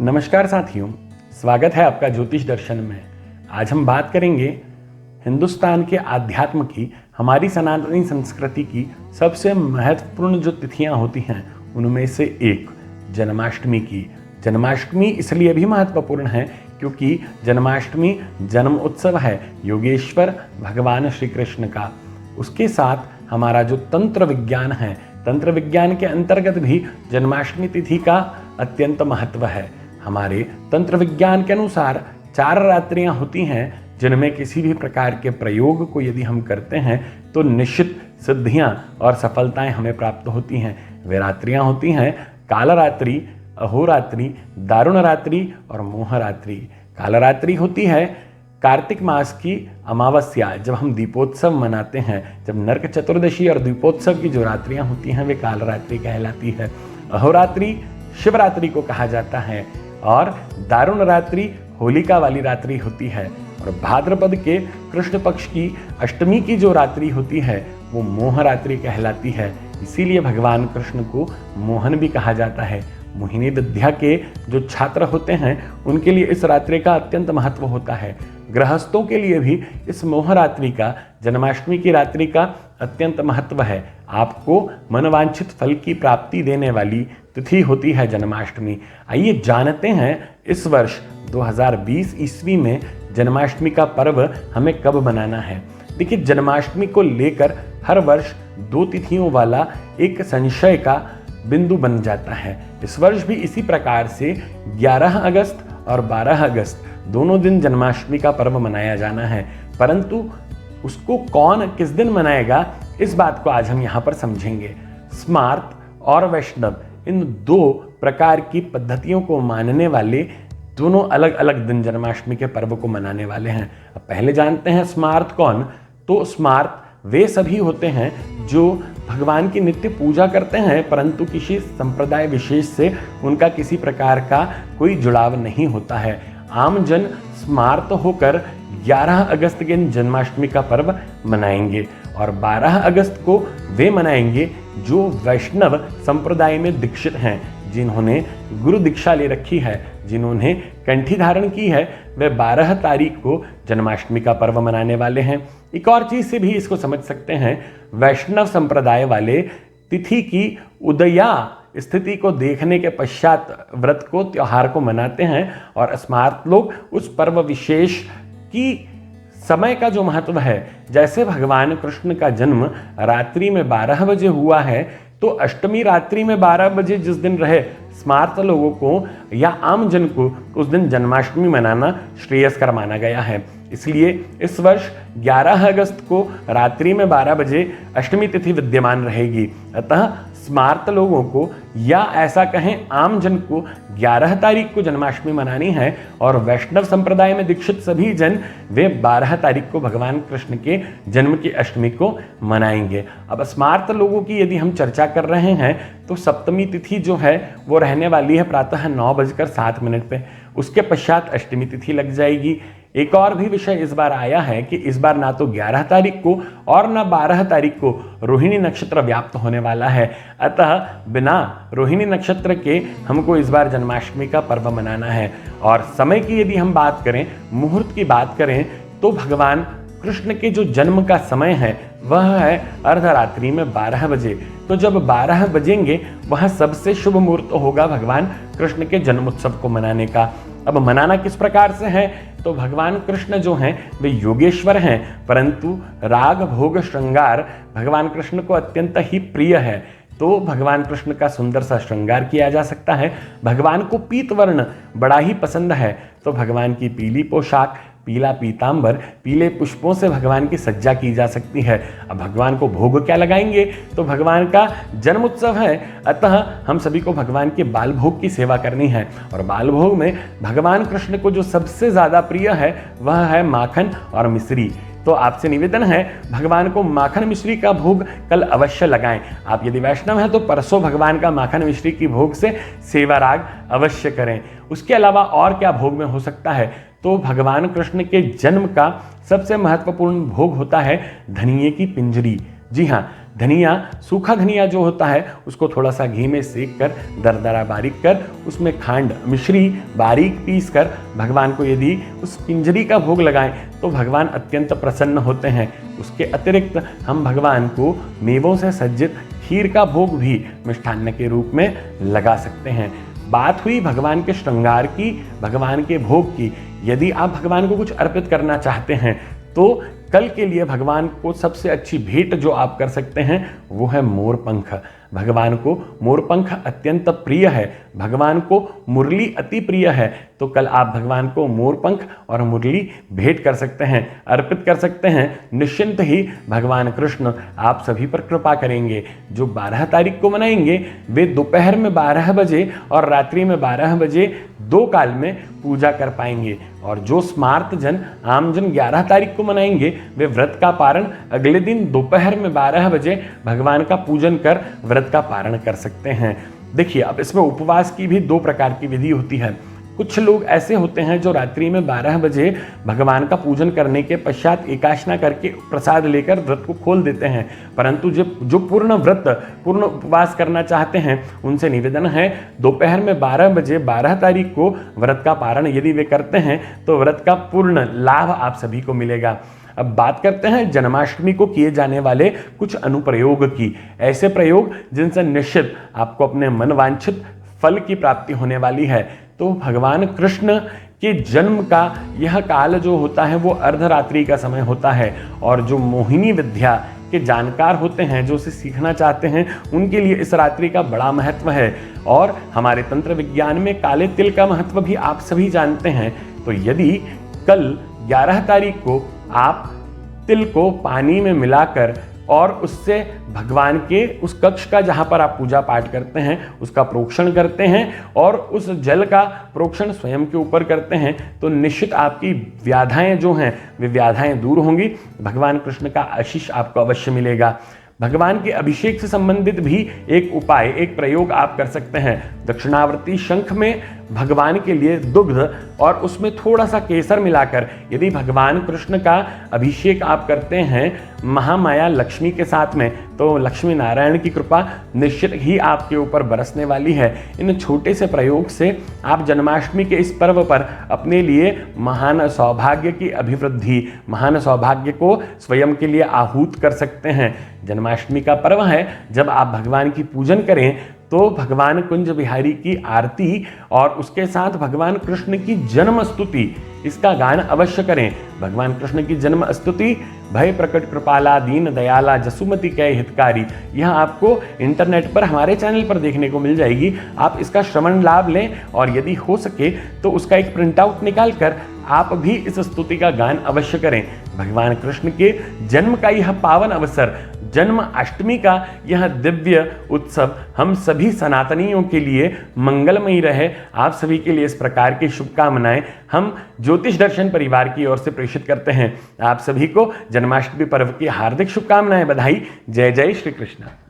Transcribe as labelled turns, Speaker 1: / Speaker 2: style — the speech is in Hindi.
Speaker 1: नमस्कार साथियों, स्वागत है आपका ज्योतिष दर्शन में। आज हम बात करेंगे हिंदुस्तान के आध्यात्म की, हमारी सनातनी संस्कृति की सबसे महत्वपूर्ण जो तिथियां होती हैं उनमें से एक जन्माष्टमी की। जन्माष्टमी इसलिए भी महत्वपूर्ण है क्योंकि जन्माष्टमी जन्म उत्सव है योगेश्वर भगवान श्री कृष्ण का। उसके साथ हमारा जो तंत्र विज्ञान है, तंत्र विज्ञान के अंतर्गत भी जन्माष्टमी तिथि का अत्यंत महत्व है। हमारे तंत्र विज्ञान के अनुसार 4 रात्रियां होती हैं जिनमें किसी भी प्रकार के प्रयोग को यदि हम करते हैं तो निश्चित सिद्धियां और सफलताएं हमें प्राप्त होती हैं। वे रात्रियां होती हैं कालरात्रि, अहोरात्रि, दारुण रात्रि और मोहरात्रि। कालरात्रि होती है कार्तिक मास की अमावस्या, जब हम दीपोत्सव मनाते हैं, जब नरक चतुर्दशी और दीपोत्सव की जो रात्रियां होती हैं वे कालरात्रि कहलाती है। अहोरात्रि शिवरात्रि को कहा जाता है और दारुण रात्रि होलिका वाली रात्रि होती है। और भाद्रपद के कृष्ण पक्ष की अष्टमी की जो रात्रि होती है वो मोहरात्रि कहलाती है। इसीलिए भगवान कृष्ण को मोहन भी कहा जाता है। मोहिनी विद्या के जो छात्र होते हैं उनके लिए इस रात्रि का अत्यंत महत्व होता है। गृहस्थों के लिए भी इस मोहरात्रि का, जन्माष्टमी की रात्रि का अत्यंत महत्व है। आपको मनवांछित फल की प्राप्ति देने वाली तिथि होती है जन्माष्टमी। आइए जानते हैं इस वर्ष 2020 ईस्वी में जन्माष्टमी का पर्व हमें कब मनाना है। देखिए, जन्माष्टमी को लेकर हर वर्ष 2 तिथियों वाला एक संशय का बिंदु बन जाता है। इस वर्ष भी इसी प्रकार से 11 अगस्त और 12 अगस्त दोनों दिन जन्माष्टमी का पर्व मनाया जाना है, परंतु उसको कौन किस दिन मनाएगा इस बात को आज हम यहाँ पर समझेंगे। स्मार्त और वैष्णव, इन 2 प्रकार की पद्धतियों को मानने वाले दोनों अलग अलग दिन जन्माष्टमी के पर्व को मनाने वाले हैं। अब पहले जानते हैं स्मार्त कौन। तो स्मार्त वे सभी होते हैं जो भगवान की नित्य पूजा करते हैं परंतु किसी संप्रदाय विशेष से उनका किसी प्रकार का कोई जुड़ाव नहीं होता है। आम जन स्मार्त होकर 11 अगस्त के दिन जन्माष्टमी का पर्व मनाएंगे और 12 अगस्त को वे मनाएंगे जो वैष्णव संप्रदाय में दीक्षित हैं, जिन्होंने गुरु दीक्षा ले रखी है, जिन्होंने कंठी धारण की है, वे 12 तारीख को जन्माष्टमी का पर्व मनाने वाले हैं। एक और चीज से भी इसको समझ सकते हैं, वैष्णव संप्रदाय वाले तिथि की उदया स्थिति को देखने के पश्चात व्रत को, त्योहार को मनाते हैं और स्मार्त लोग उस पर्व विशेष की समय का जो महत्व है, जैसे भगवान कृष्ण का जन्म रात्रि में 12 बजे हुआ है तो अष्टमी रात्रि में 12 बजे जिस दिन रहे, स्मार्त लोगों को या आम जन को उस दिन जन्माष्टमी मनाना श्रेयस्कर माना गया है। इसलिए इस वर्ष 11 अगस्त को रात्रि में 12 बजे अष्टमी तिथि विद्यमान रहेगी। अतः स्मार्त लोगों को या ऐसा कहें आम जन को 11 तारीख को जन्माष्टमी मनानी है और वैष्णव संप्रदाय में दीक्षित सभी जन वे 12 तारीख को भगवान कृष्ण के जन्म की अष्टमी को मनाएंगे। अब स्मार्त लोगों की यदि हम चर्चा कर रहे हैं तो सप्तमी तिथि जो है वो रहने वाली है प्रातः 9:07 पे। उसके पश्चात अष्टमी तिथि लग जाएगी। एक और भी विषय इस बार आया है कि इस बार ना तो 11 तारीख को और ना 12 तारीख को रोहिणी नक्षत्र व्याप्त होने वाला है। अतः बिना रोहिणी नक्षत्र के हमको इस बार जन्माष्टमी का पर्व मनाना है। और समय की यदि हम बात करें, मुहूर्त की बात करें, तो भगवान कृष्ण के जो जन्म का समय है वह है अर्धरात्रि में 12 बजे। तो जब 12 बजेंगे वह सबसे शुभ मुहूर्त होगा भगवान कृष्ण के जन्मोत्सव को मनाने का। अब मनाना किस प्रकार से है, तो भगवान कृष्ण जो हैं वे योगेश्वर हैं, परंतु राग भोग श्रृंगार भगवान कृष्ण को अत्यंत ही प्रिय है। तो भगवान कृष्ण का सुंदर सा श्रृंगार किया जा सकता है। भगवान को पीत वर्ण बड़ा ही पसंद है, तो भगवान की पीली पोशाक, पीला पीतांबर, पीले पुष्पों से भगवान की सज्जा की जा सकती है। अब भगवान को भोग क्या लगाएंगे, तो भगवान का जन्म उत्सव है, अतः हम सभी को भगवान के बाल भोग की सेवा करनी है। और बाल भोग में भगवान कृष्ण को जो सबसे ज़्यादा प्रिय है वह है माखन और मिश्री। तो आपसे निवेदन है, भगवान को माखन मिश्री का भोग कल अवश्य लगाएं। आप यदि वैष्णव हैं तो परसों भगवान का माखन मिश्री की भोग से सेवा राग अवश्य करें। उसके अलावा और क्या भोग में हो सकता है, तो भगवान कृष्ण के जन्म का सबसे महत्वपूर्ण भोग होता है धनिये की पिंजरी। जी हाँ, धनिया, सूखा धनिया जो होता है उसको थोड़ा सा घी में सेक कर दरदरा बारीक कर उसमें खांड मिश्री बारीक पीस कर भगवान को यदि उस पिंजरी का भोग लगाएं तो भगवान अत्यंत प्रसन्न होते हैं। उसके अतिरिक्त हम भगवान को मेवों से सज्जित खीर का भोग भी मिष्ठान्न के रूप में लगा सकते हैं। बात हुई भगवान के श्रृंगार की, भगवान के भोग की। यदि आप भगवान को कुछ अर्पित करना चाहते हैं तो कल के लिए भगवान को सबसे अच्छी भेंट जो आप कर सकते हैं वो है मोरपंख। भगवान को मोरपंख अत्यंत प्रिय है, भगवान को मुरली अति प्रिय है, तो कल आप भगवान को मोरपंख और मुरली भेंट कर सकते हैं, अर्पित कर सकते हैं। निश्चिंत ही भगवान कृष्ण आप सभी पर कृपा करेंगे। जो 12 तारीख को मनाएंगे वे दोपहर में 12 बजे और रात्रि में 12 बजे 2 काल में पूजा कर पाएंगे, और जो स्मार्त जन आमजन 11 तारीख को मनाएंगे वे व्रत का पारण अगले दिन दोपहर में 12 बजे भगवान का पूजन कर व्रत का पारण कर सकते हैं। देखिए, अब इसमें उपवास की भी 2 प्रकार की विधि होती है। कुछ लोग ऐसे होते हैं जो रात्रि में 12 बजे भगवान का पूजन करने के पश्चात एकाशना करके प्रसाद लेकर व्रत को खोल देते हैं, परंतु जो पूर्ण उपवास करना चाहते हैं उनसे निवेदन है दोपहर में 12 बजे 12 तारीख को व्रत का पारण यदि वे करते हैं तो व्रत का पूर्ण लाभ आप सभी को मिलेगा। अब बात करते हैं जन्माष्टमी को किए जाने वाले कुछ अनुप्रयोग की, ऐसे प्रयोग जिनसे निश्चित आपको अपने मनवांछित फल की प्राप्ति होने वाली है। तो भगवान कृष्ण के जन्म का यह काल जो होता है वो अर्धरात्रि का समय होता है, और जो मोहिनी विद्या के जानकार होते हैं, जो उसे सीखना चाहते हैं, उनके लिए इस रात्रि का बड़ा महत्व है। और हमारे तंत्र विज्ञान में काले तिल का महत्व भी आप सभी जानते हैं। तो यदि कल 11 तारीख को आप तिल को पानी में मिलाकर और उससे भगवान के उस कक्ष का जहां पर आप पूजा पाठ करते हैं उसका प्रोक्षण करते हैं और उस जल का प्रोक्षण स्वयं के ऊपर करते हैं, तो निश्चित आपकी व्याधाएं जो हैं वे व्याधाएं दूर होंगी। भगवान कृष्ण का आशीष आपको अवश्य मिलेगा। भगवान के अभिषेक से संबंधित भी एक उपाय, एक प्रयोग आप कर सकते हैं। दक्षिणावर्ती शंख में भगवान के लिए दुग्ध और उसमें थोड़ा सा केसर मिलाकर यदि भगवान कृष्ण का अभिषेक आप करते हैं महामाया लक्ष्मी के साथ में, तो लक्ष्मी नारायण की कृपा निश्चित ही आपके ऊपर बरसने वाली है। इन छोटे से प्रयोग से आप जन्माष्टमी के इस पर्व पर अपने लिए महान सौभाग्य की अभिवृद्धि, महान सौभाग्य को स्वयं के लिए आहूत कर सकते हैं। जन्माष्टमी का पर्व है, जब आप भगवान की पूजन करें तो भगवान कुंज बिहारी की आरती और उसके साथ भगवान कृष्ण की जन्म स्तुति इसका गान अवश्य करें। भगवान कृष्ण की जन्म स्तुति भय प्रकट कृपाला दीन दयाला जसुमति कै हितकारी, यह आपको इंटरनेट पर हमारे चैनल पर देखने को मिल जाएगी। आप इसका श्रवण लाभ लें और यदि हो सके तो उसका एक प्रिंट आउट निकाल कर आप भी इस स्तुति का गान अवश्य करें। भगवान कृष्ण के जन्म का यह पावन अवसर, जन्म अष्टमी का यह दिव्य उत्सव हम सभी सनातनियों के लिए मंगलमयी रहे। आप सभी के लिए इस प्रकार की शुभकामनाएं हम ज्योतिष दर्शन परिवार की ओर से प्रेषित करते हैं। आप सभी को जन्माष्टमी पर्व की हार्दिक शुभकामनाएं, बधाई। जय जय श्री कृष्ण।